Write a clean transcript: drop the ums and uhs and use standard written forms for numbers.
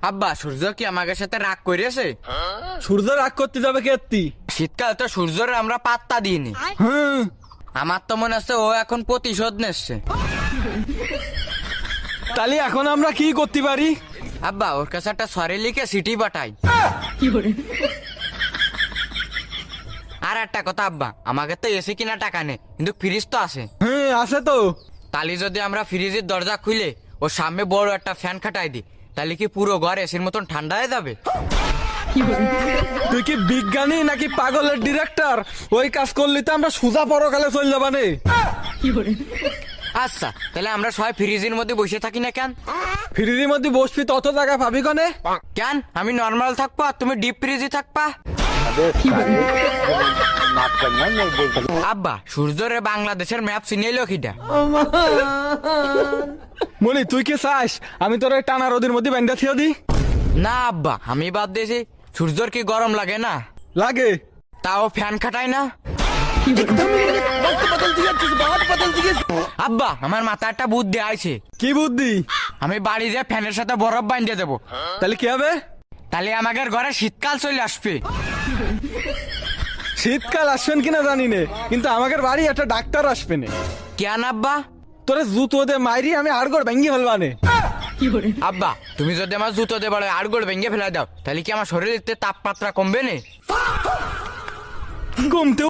আব্বা সূর্য কি আমাদের সাথে রাগ করেছে? সূর্য রাগ করতে যাবে কেত্তি? শীতকাল তো সূর্যের আমরা পাত্তা দিইনি। হ্যাঁ, আমার তো মনে হচ্ছে ও এখন প্রতিশোধ নিচ্ছে। তাহলে এখন আমরা কি করতে পারি? আব্বা ওর কাছে একটা সরি লিখে সিটি পাঠাই। আর একটা কথা আব্বা, আমাকে তো এসি কিনা টাকা নেই, কিন্তু ফ্রিজ তো আছে। হ্যাঁ আছে তো। তাহলে যদি আমরা ফ্রিজের দরজা খুলে ওর সামনে বড় একটা ফ্যান খাটাই দিই, তাহলে কি পুরো ঘর এসির মতন ঠান্ডা হয়ে যাবে? তুই কি বিজ্ঞানী নাকি পাগলের ডিরেক্টর? ওই কাজ করলি তো আমরা সুজা পরকালে চলে যাবা নে। আচ্ছা তাহলে আমরা সবাই ফ্রিজের মধ্যে বসে থাকি না কেন? ফ্রিজের মধ্যে বসবি তত জায়গা পাবি কনে? কেন আমি নর্মাল থাকবো আর তুমি ডিপ ফ্রিজে থাকবা? আব্বা সূর্যরে বাংলাদেশের ম্যাপ চিনিয়ে লক্ষিটা। মনি তুই কি চাস আমি তোর ওই টানা রোদের মধ্যে বেঁধে থিয়ে দি? না আব্বা আমি বাদ দিয়েছি। সূর্যর কি গরম লাগে না? লাগে। তাও ফ্যান খাটাই না। আব্বা আমার মাথায় একটা বুদ্ধি আইছে। কি বুদ্ধি? আমি বাড়ি দিয়ে ফ্যানের সাথে বরফ বাঁধিয়ে দেবো, তাহলে কি হবে? তাহলে আমাদের ঘরে শীতকাল চলে আসবে। শীতকাল আসবেন কিনা জানি নে, কিন্তু আমাদের বাড়ি একটা ডাক্তার আসবে না। কেন আব্বা? তোরে জুতো দে মাইরি আমি আড়গড় ভেঙ্গি ফেলবানে। আব্বা তুমি যদি আমার জুতো দিয়ে বড় আড়গোড় ভেঙে ফেলে দাও, তাহলে কি আমার শরীরের তাপমাত্রা কমবে না? কমতে